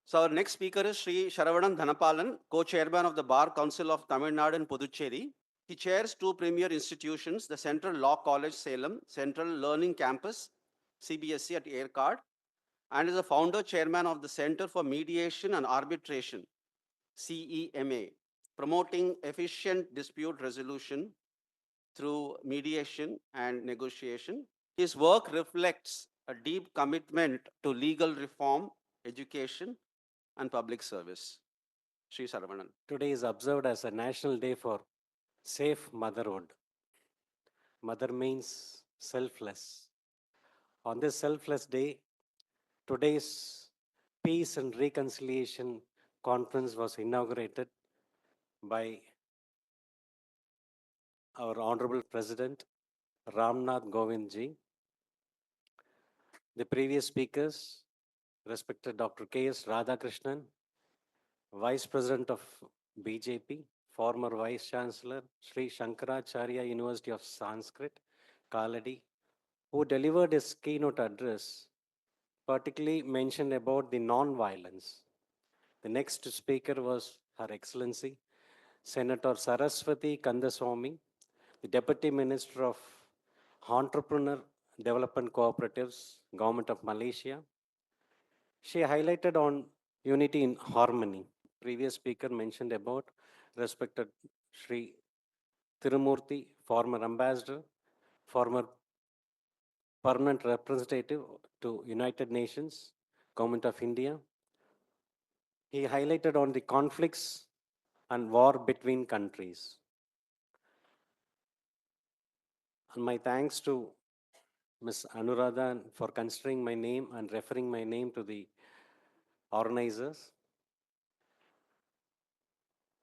So our next speaker is Sri Sharavanan Dhanapalan, co-chairman of the Bar Council of Tamil Nadu and Puducherry. He chairs two premier institutions, the Central Law College Salem, Central Learning Campus, CBSC at Aircard, and is the founder chairman of the Center for Mediation and Arbitration, CEMA, promoting efficient dispute resolution through mediation and negotiation. His work reflects a deep commitment to legal reform, education, and public service. Sri Saravanan. Today is observed as a national day for safe motherhood. Mother means selfless. On this selfless day, today's Peace and Reconciliation Conference was inaugurated by our Honorable President Ramnath Govindji. The previous speakers, respected Dr. K.S. Radhakrishnan, Vice President of BJP, former Vice Chancellor, Sri Shankaracharya University of Sanskrit, Kaladi, who delivered his keynote address, particularly mentioned about the non-violence. The next speaker was Her Excellency, Senator Saraswati Kandaswamy, the Deputy Minister of Entrepreneur Development Cooperatives, Government of Malaysia. She highlighted on unity in harmony. Previous speaker mentioned about respected Sri Tirumurthy, former ambassador, former permanent representative to United Nations, Government of India. He highlighted on the conflicts and war between countries. And my thanks to Ms. Anuradha for considering my name and referring my name to the organizers.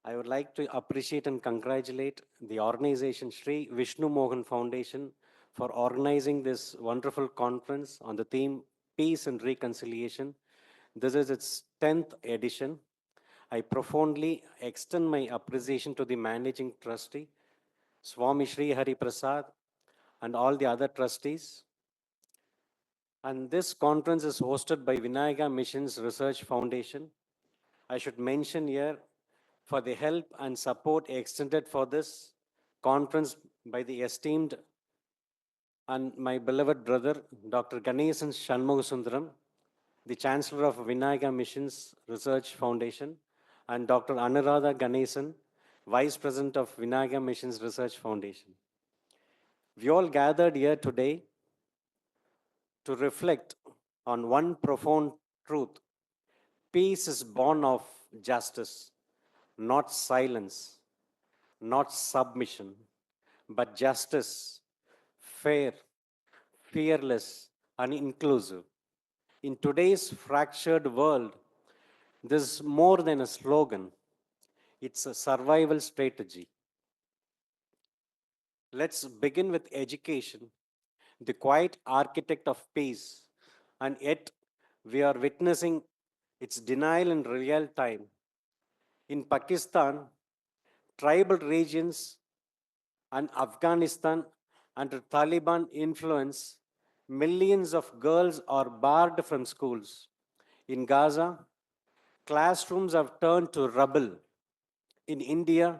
I would like to appreciate and congratulate the organization Sri Vishnu Mohan Foundation for organizing this wonderful conference on the theme Peace and Reconciliation. This is its 10th edition. I profoundly extend my appreciation to the managing trustee, Swami Sri Hari Prasad, and all the other trustees. And this conference is hosted by Vinayaka Missions Research Foundation. I should mention here for the help and support extended for this conference by the esteemed and my beloved brother, Dr. Ganesan Shanmugasundaram, the Chancellor of Vinayaka Missions Research Foundation, and Dr. Anuradha Ganesan, Vice President of Vinayaka Missions Research Foundation. We all gathered here today to reflect on one profound truth. Peace is born of justice, not silence, not submission, but justice, fair, fearless, and inclusive. In today's fractured world, this is more than a slogan, it's a survival strategy. Let's begin with education, the quiet architect of peace, and yet we are witnessing its denial in real time. In Pakistan, tribal regions and Afghanistan under Taliban influence, millions of girls are barred from schools. In Gaza, classrooms have turned to rubble. In India,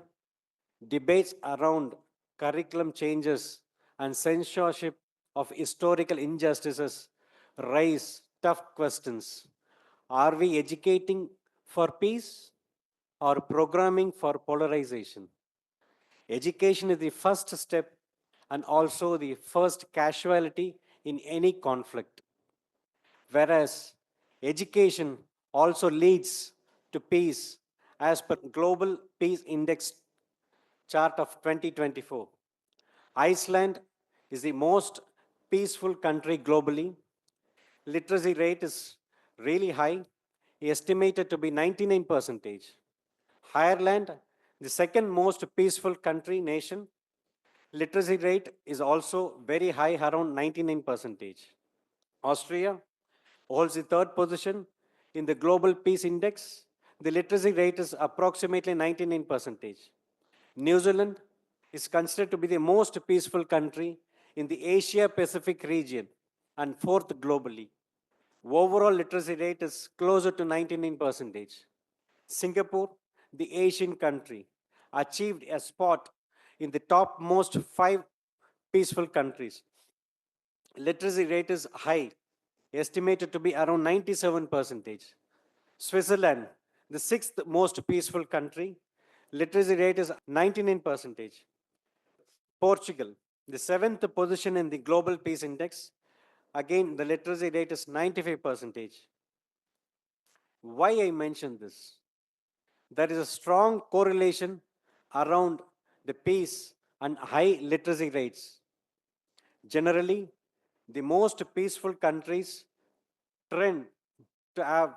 debates around curriculum changes and censorship of historical injustices raise tough questions. Are we educating for peace or programming for polarization? Education is the first step and also the first casualty in any conflict. Whereas education also leads to peace as per Global Peace Index chart of 2024. Iceland is the most peaceful country globally. Literacy rate is really high, estimated to be 99%. Ireland, the second most peaceful country nation, literacy rate is also very high, around 99%. Austria holds the third position in the Global Peace Index. The literacy rate is approximately 99%. New Zealand is considered to be the most peaceful country in the Asia Pacific region and fourth globally. Overall literacy rate is closer to 99%. Singapore, the Asian country, achieved a spot in the topmost 5 peaceful countries. Literacy rate is high, estimated to be around 97%. Switzerland, the sixth most peaceful country, literacy rate is 99%. Portugal, the seventh position in the Global Peace Index, again the literacy rate is 95%. Why I mention this? There is a strong correlation around the peace and high literacy rates. Generally, the most peaceful countries trend to have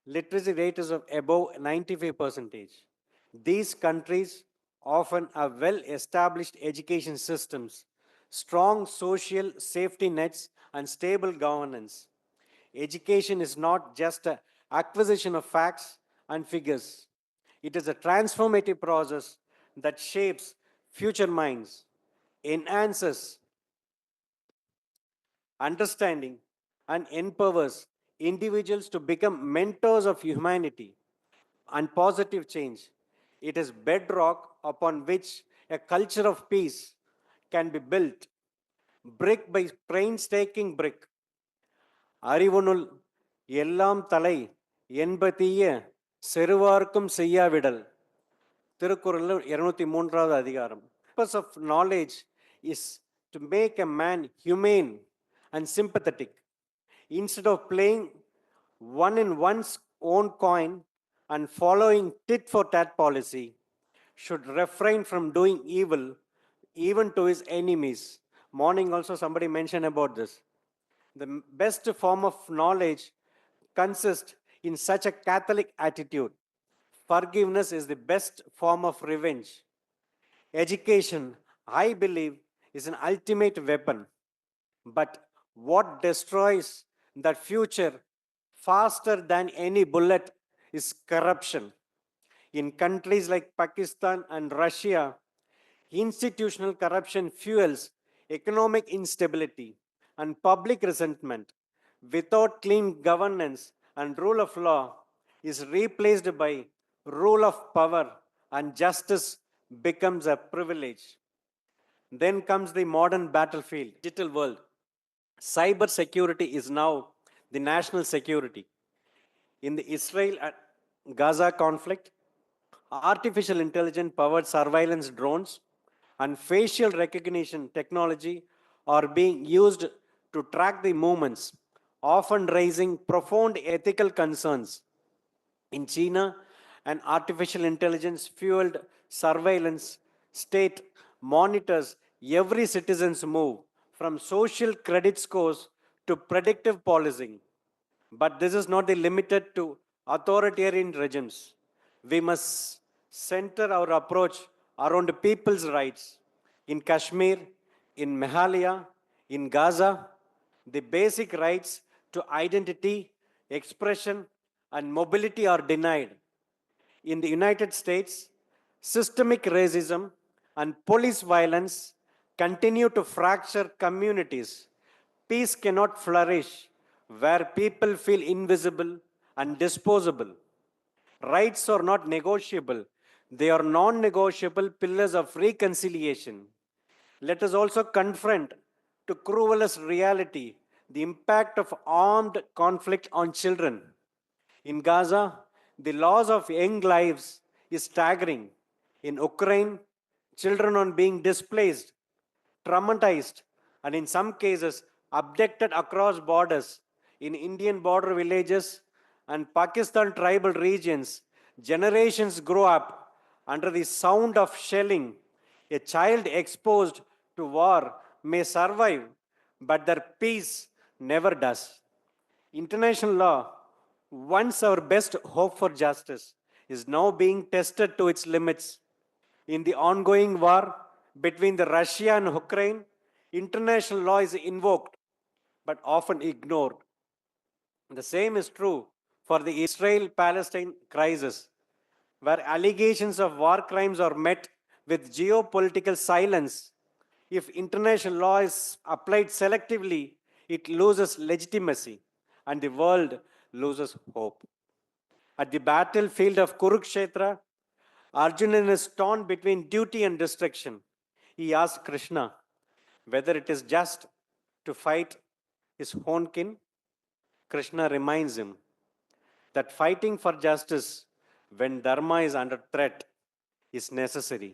literacy rates of above 95%. These countries often have well-established education systems, strong social safety nets, and stable governance. Education is not just an acquisition of facts and figures. It is a transformative process that shapes future minds, enhances understanding, and empowers individuals to become mentors of humanity and positive change. It is bedrock upon which a culture of peace can be built, brick by painstaking brick. அறிவுனுள் எல்லாம் தலை என்பதீய செருவார்க்கும் செய்யாவிடல். திருக்குறள் 203வது அதிகாரம். Purpose of knowledge is to make a man humane and sympathetic. Instead of playing one in one's own coin and following tit for tat policy, should refrain from doing evil even to his enemies. Morning also somebody mentioned about this. The best form of knowledge consists in such a Catholic attitude. Forgiveness is the best form of revenge. Education, I believe, is an ultimate weapon. But what destroys that future faster than any bullet is corruption. In countries like Pakistan and Russia, institutional corruption fuels economic instability and public resentment. Without clean governance and rule of law is replaced by rule of power and justice becomes a privilege. Then comes the modern battlefield, digital world. Cyber security is now the national security. In the Israel Gaza conflict, artificial intelligence powered surveillance drones and facial recognition technology are being used to track the movements, often raising profound ethical concerns. In China, an artificial intelligence fueled surveillance state monitors every citizen's move, from social credit scores to predictive policing. But this is not limited to authoritarian regimes. We must center our approach around people's rights. In Kashmir, in Meghalaya, in Gaza, the basic rights to identity, expression, and mobility are denied. In the United States, systemic racism and police violence continue to fracture communities. Peace cannot flourish where people feel invisible and disposable. Rights are not negotiable, they are non negotiable pillars of reconciliation. Let us also confront to cruelest reality the impact of armed conflict on children. In Gaza, the loss of young lives is staggering. In Ukraine, children are being displaced, traumatized, and in some cases, abducted across borders. In Indian border villages and Pakistan tribal regions, generations grow up under the sound of shelling. A child exposed to war may survive, but their peace never does. International law, once our best hope for justice, is now being tested to its limits. In the ongoing war between Russia and Ukraine, international law is invoked but often ignored. The same is true for the Israel-Palestine crisis, where allegations of war crimes are met with geopolitical silence. If international law is applied selectively, it loses legitimacy. and the world loses hope. At the battlefield of Kurukshetra, Arjuna is torn between duty and destruction. He asks Krishna whether it is just to fight his own kin. Krishna reminds him that fighting for justice when Dharma is under threat is necessary,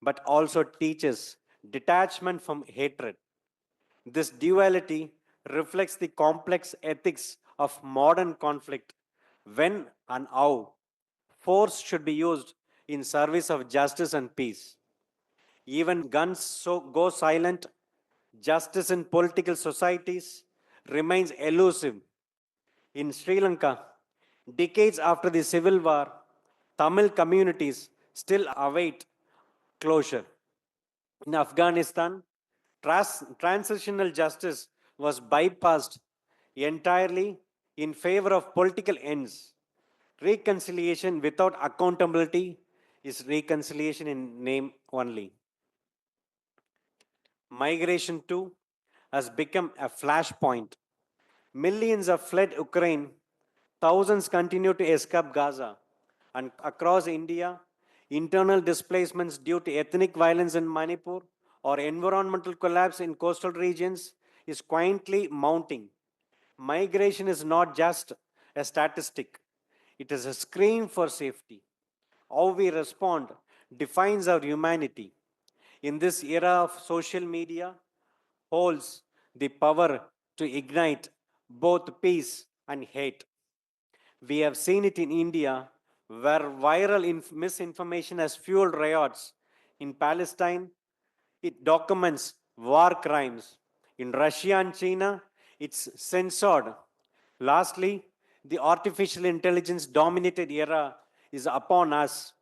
but also teaches detachment from hatred. This duality reflects the complex ethics of modern conflict when and how force should be used in service of justice and peace. Even guns go silent, justice in political societies remains elusive. In Sri Lanka, decades after the civil war, Tamil communities still await closure. In Afghanistan, transitional justice was bypassed entirely in favor of political ends. Reconciliation without accountability is reconciliation in name only. Migration too has become a flashpoint. Millions have fled Ukraine, thousands continue to escape Gaza, and across India, internal displacements due to ethnic violence in Manipur or environmental collapse in coastal regions is quietly mounting. Migration is not just a statistic, it is a scream for safety. How we respond defines our humanity. In this era of social media, holds the power to ignite both peace and hate. We have seen it in India, where viral misinformation has fueled riots. In Palestine, it documents war crimes. In Russia and China, it's censored. Lastly, the artificial intelligence dominated era is upon us.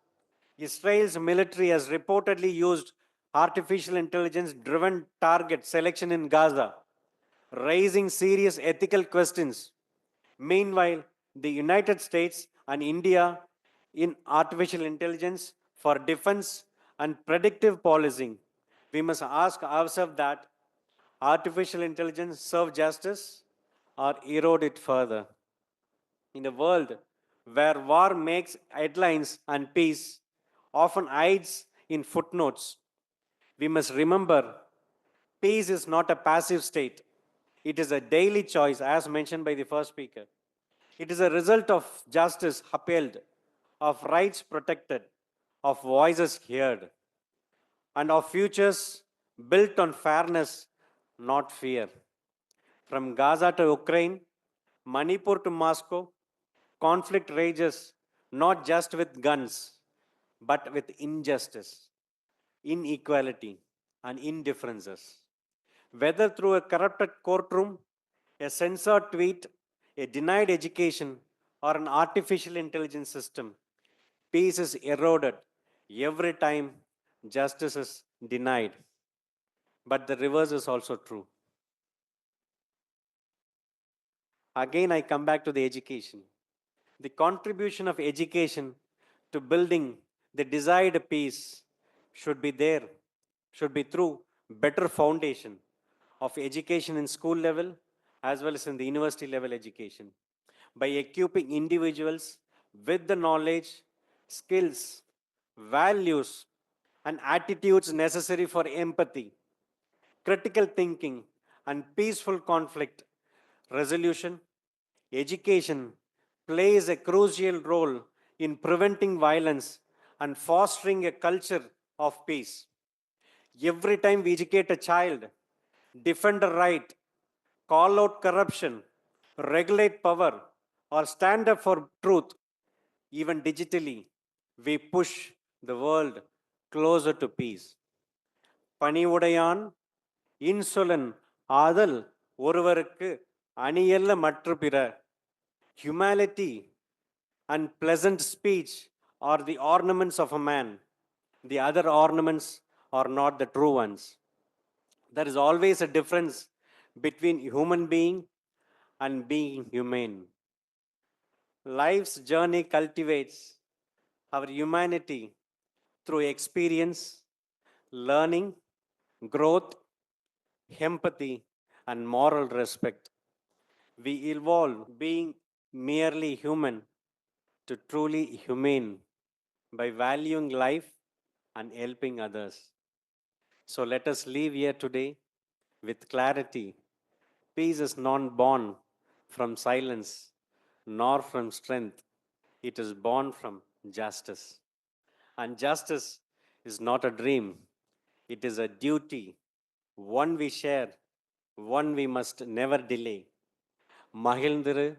Israel's military has reportedly used artificial intelligence driven target selection in Gaza, raising serious ethical questions. Meanwhile, the United States and India in artificial intelligence for defense and predictive policing. We must ask ourselves that artificial intelligence serve justice or erode it further. In a world where war makes headlines and peace often hides in footnotes, we must remember peace is not a passive state. It is a daily choice, as mentioned by the first speaker. It is a result of justice upheld, of rights protected, of voices heard, and of futures built on fairness, not fear. From Gaza to Ukraine, Manipur to Moscow, conflict rages not just with guns, but with injustice, inequality, and indifferences. Whether through a corrupted courtroom, a censored tweet, a denied education, or an artificial intelligence system, peace is eroded every time justice is denied. But the reverse is also true. Again, I come back to the education. The contribution of education to building the desired peace should be there, should be through better foundation of education in school level as well as in the university level education by equipping individuals with the knowledge, skills, values, and attitudes necessary for empathy, critical thinking, and peaceful conflict resolution. Education plays a crucial role in preventing violence and fostering a culture of peace. Every time we educate a child, defend a right, call out corruption, regulate power, or stand up for truth, even digitally, we push the world closer to peace. பணிவுடையான் இன்சொலன் ஆதல் ஒருவருக்கு அணியல்ல மற்ற பிற. Humility and pleasant speech are the ornaments of a man. The other ornaments are not the true ones. There is always a difference between human being and being humane. Life's journey cultivates our humanity through experience, learning, growth, empathy, and moral respect. We evolve being merely human to truly humane by valuing life and helping others. So let us leave here today with clarity. Peace is not born from silence nor from strength. It is born from justice. And justice is not a dream, it is a duty, one we share, one we must never delay. மகிழ்ந்திரு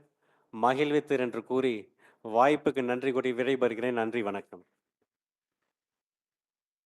மகிழ்வித்திரு என்று கூறி வாய்ப்புக்கு நன்றி கூறி விடைபெறுகிறேன். நன்றி, வணக்கம்.